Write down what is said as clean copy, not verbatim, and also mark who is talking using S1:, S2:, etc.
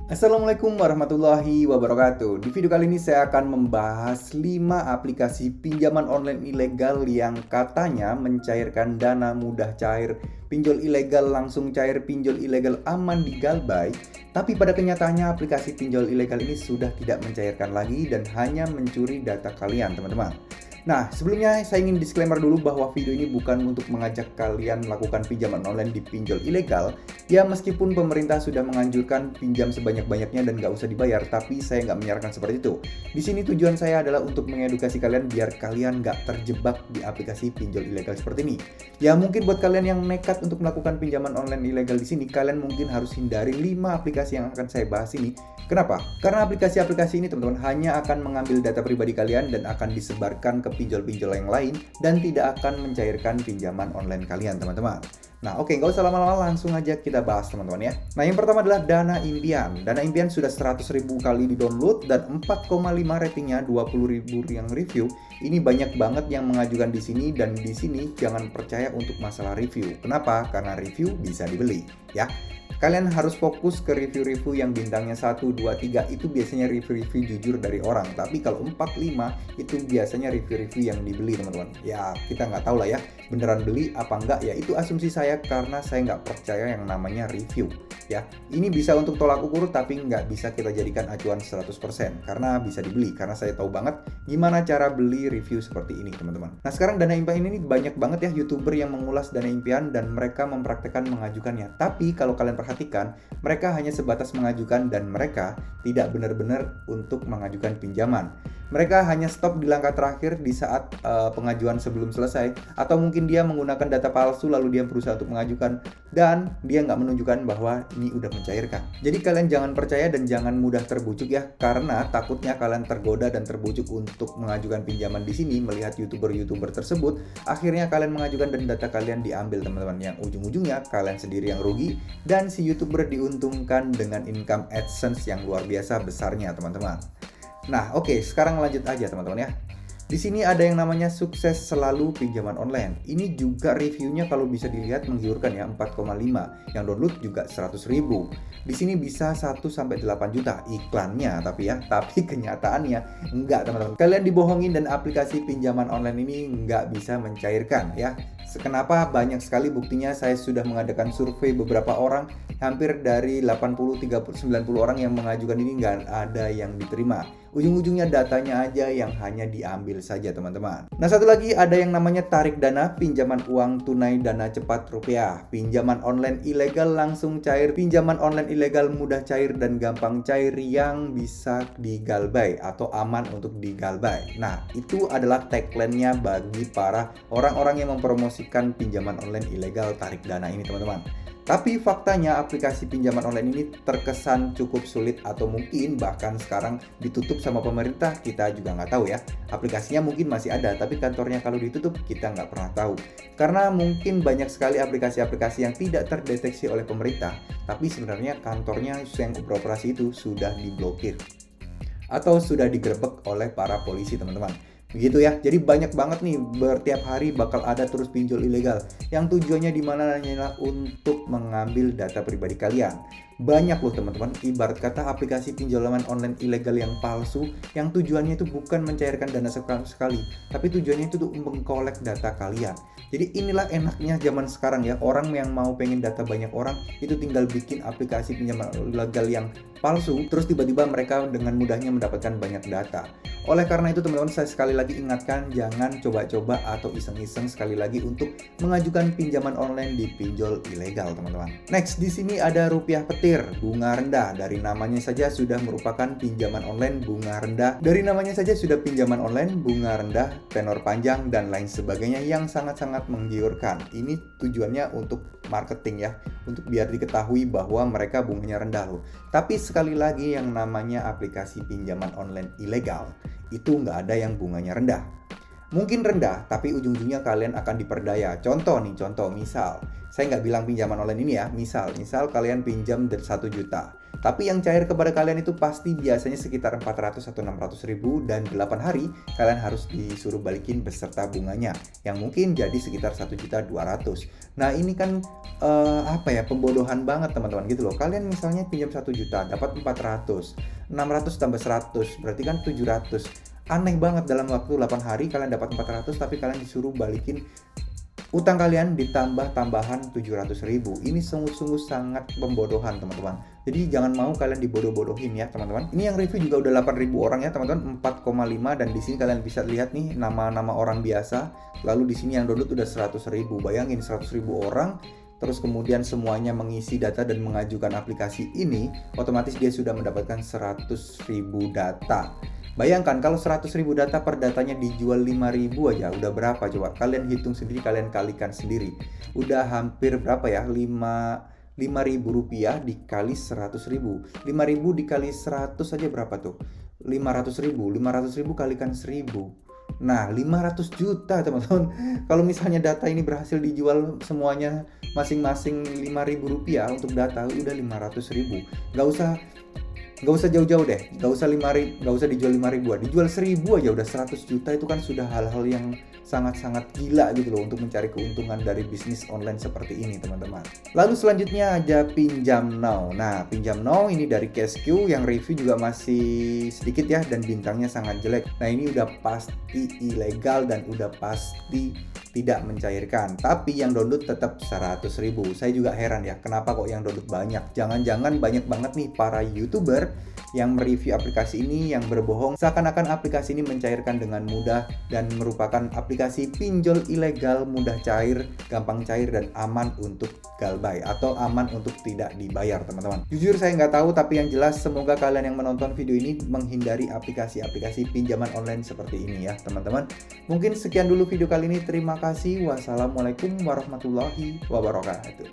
S1: Assalamualaikum warahmatullahi wabarakatuh. Di video kali ini saya akan membahas 5 aplikasi pinjaman online ilegal yang katanya mencairkan dana mudah cair, pinjol ilegal langsung cair, pinjol ilegal aman di Galbay. Tapi pada kenyataannya aplikasi pinjol ilegal ini sudah tidak mencairkan lagi dan hanya mencuri data kalian, teman-teman. Nah, sebelumnya saya ingin disclaimer dulu bahwa video ini bukan untuk mengajak kalian melakukan pinjaman online di pinjol ilegal. Ya, meskipun pemerintah sudah menganjurkan pinjam sebanyak-banyaknya dan nggak usah dibayar, tapi saya nggak menyarankan seperti itu. Di sini tujuan saya adalah untuk mengedukasi kalian biar kalian nggak terjebak di aplikasi pinjol ilegal seperti ini. Ya, mungkin buat kalian yang nekat untuk melakukan pinjaman online ilegal di sini, kalian mungkin harus hindari 5 aplikasi yang akan saya bahas ini. Kenapa? Karena aplikasi-aplikasi ini teman-teman hanya akan mengambil data pribadi kalian dan akan disebarkan ke pinjol-pinjol yang lain dan tidak akan mencairkan pinjaman online kalian, teman-teman. Nah, oke, nggak usah lama-lama, langsung aja kita bahas, teman-teman ya. Nah, yang pertama adalah Dana Impian. Dana Impian sudah 100.000 kali di-download dan 4,5 ratingnya, 20.000 yang review. Ini banyak banget yang mengajukan di sini dan di sini jangan percaya untuk masalah review. Kenapa? Karena review bisa dibeli, ya. Kalian harus fokus ke review-review yang bintangnya 1, 2, 3 itu biasanya review-review jujur dari orang. Tapi kalau 4, 5 itu biasanya review-review yang dibeli, teman-teman. Ya, kita nggak tahu lah ya, beneran beli apa enggak ya. Itu asumsi saya karena saya nggak percaya yang namanya review. Ya, ini bisa untuk tolak ukur tapi nggak bisa kita jadikan acuan 100% karena bisa dibeli. Karena saya tahu banget gimana cara beli review seperti ini, teman-teman. Nah, sekarang Dana Impian ini banyak banget ya YouTuber yang mengulas Dana Impian dan mereka mempraktekkan mengajukannya. Tapi kalau kalian perhatikan, mereka hanya sebatas mengajukan dan mereka tidak benar-benar untuk mengajukan pinjaman. Mereka hanya stop di langkah terakhir di saat pengajuan sebelum selesai, atau mungkin dia menggunakan data palsu lalu dia berusaha untuk mengajukan dan dia nggak menunjukkan bahwa ini udah mencairkan. Jadi kalian jangan percaya dan jangan mudah terbujuk ya, karena takutnya kalian tergoda dan terbujuk untuk mengajukan pinjaman di sini melihat YouTuber-YouTuber tersebut. Akhirnya kalian mengajukan dan data kalian diambil, teman-teman, yang ujung-ujungnya kalian sendiri yang rugi dan si YouTuber diuntungkan dengan income AdSense yang luar biasa besarnya, teman-teman. Nah, oke, sekarang lanjut aja, teman-teman ya. Di sini ada yang namanya sukses selalu pinjaman online. Ini juga reviewnya kalau bisa dilihat menggiurkan ya, 4,5. Yang download juga 100.000. Di sini bisa 1-8 juta iklannya tapi ya. Tapi kenyataannya enggak, teman-teman. Kalian dibohongin dan aplikasi pinjaman online ini enggak bisa mencairkan ya. Kenapa? Banyak sekali buktinya. Saya sudah mengadakan survei beberapa orang, hampir dari 80, 30, 90 orang yang mengajukan ini nggak ada yang diterima. Ujung-ujungnya datanya aja yang hanya diambil saja, teman-teman. Nah, satu lagi ada yang namanya tarik dana, pinjaman uang tunai dana cepat rupiah, pinjaman online ilegal langsung cair, pinjaman online ilegal mudah cair dan gampang cair yang bisa digalbay atau aman untuk digalbay. Nah, itu adalah tagline-nya bagi para orang-orang yang mempromosikan pinjaman online ilegal tarik dana ini, teman-teman. Tapi faktanya aplikasi pinjaman online ini terkesan cukup sulit atau mungkin bahkan sekarang ditutup sama pemerintah, kita juga nggak tahu ya. Aplikasinya mungkin masih ada, tapi kantornya kalau ditutup kita nggak pernah tahu. Karena mungkin banyak sekali aplikasi-aplikasi yang tidak terdeteksi oleh pemerintah, tapi sebenarnya kantornya yang beroperasi itu sudah diblokir atau sudah digerebek oleh para polisi, teman-teman. Begitu ya. Jadi banyak banget nih, bertiap hari bakal ada terus pinjol ilegal yang tujuannya dimana hanyalah untuk mengambil data pribadi kalian. Banyak loh, teman-teman, ibarat kata aplikasi pinjaman online ilegal yang palsu yang tujuannya itu bukan mencairkan dana sekali, tapi tujuannya itu untuk mengkolek data kalian. Jadi inilah enaknya zaman sekarang ya, orang yang mau pengen data banyak orang itu tinggal bikin aplikasi pinjaman ilegal yang palsu, terus tiba-tiba mereka dengan mudahnya mendapatkan banyak data. Oleh karena itu, teman-teman, saya sekali lagi ingatkan jangan coba-coba atau iseng-iseng sekali lagi untuk mengajukan pinjaman online di pinjol ilegal, teman-teman. Next, di sini ada Rupiah Petir, bunga rendah. Dari namanya saja sudah merupakan pinjaman online bunga rendah. Dari namanya saja sudah pinjaman online bunga rendah, tenor panjang dan lain sebagainya yang sangat-sangat menggiurkan. Ini tujuannya untuk marketing ya, untuk biar diketahui bahwa mereka bunganya rendah loh. Tapi sekali lagi yang namanya aplikasi pinjaman online ilegal itu nggak ada yang bunganya rendah. Mungkin rendah, tapi ujung-ujungnya kalian akan diperdaya. Contoh, misal, saya nggak bilang pinjaman online ini ya, misal kalian pinjam 1 juta. Tapi yang cair kepada kalian itu pasti biasanya sekitar 400 atau 600 ribu, dan 8 hari kalian harus disuruh balikin beserta bunganya yang mungkin jadi sekitar 1.200.000. Nah ini kan pembodohan banget teman-teman gitu loh. Kalian misalnya pinjam 1 juta dapat 400, 600 tambah 100 berarti kan 700. Aneh banget, dalam waktu 8 hari kalian dapat 400 tapi kalian disuruh balikin utang kalian ditambah tambahan 700 ribu. Ini sungguh-sungguh sangat pembodohan teman-teman. Jadi jangan mau kalian dibodoh-bodohin ya teman-teman. Ini yang review juga udah 8.000 orang ya teman-teman, 4,5, dan di sini kalian bisa lihat nih nama-nama orang biasa. Lalu di sini yang download udah 100 ribu. Bayangin 100 ribu orang, terus kemudian semuanya mengisi data dan mengajukan aplikasi ini, otomatis dia sudah mendapatkan 100 ribu data. Bayangkan kalau 100 ribu data per datanya dijual 5.000 aja, udah berapa coba? Kalian hitung sendiri, kalian kalikan sendiri. Udah hampir berapa ya? 5.000 rupiah dikali 100 ribu. 5.000 dikali 100 aja berapa tuh? 500 ribu. 500 ribu kalikan 1.000. Nah 500 juta teman-teman. Kalau misalnya data ini berhasil dijual semuanya masing-masing 5.000 rupiah untuk data, udah 500 ribu. Gak usah jauh-jauh deh, gak usah dijual 5.000-an, dijual 1.000 aja udah 100 juta. Itu kan sudah hal-hal yang sangat-sangat gila gitu loh untuk mencari keuntungan dari bisnis online seperti ini teman-teman. Lalu selanjutnya ada Pinjam Now. Nah Pinjam Now ini dari CashQ, yang review juga masih sedikit ya dan bintangnya sangat jelek. Nah ini udah pasti ilegal dan udah pasti tidak mencairkan, tapi yang download tetap 100 ribu. Saya juga heran ya, kenapa kok yang download banyak? Jangan-jangan banyak banget nih para YouTuber yang mereview aplikasi ini yang berbohong seakan-akan aplikasi ini mencairkan dengan mudah dan merupakan aplikasi pinjol ilegal, mudah cair, gampang cair, dan aman untuk galbay atau aman untuk tidak dibayar teman-teman. Jujur saya nggak tahu, tapi yang jelas semoga kalian yang menonton video ini menghindari aplikasi-aplikasi pinjaman online seperti ini ya teman-teman. Mungkin sekian dulu video kali ini, terima kasih. Wassalamualaikum warahmatullahi wabarakatuh.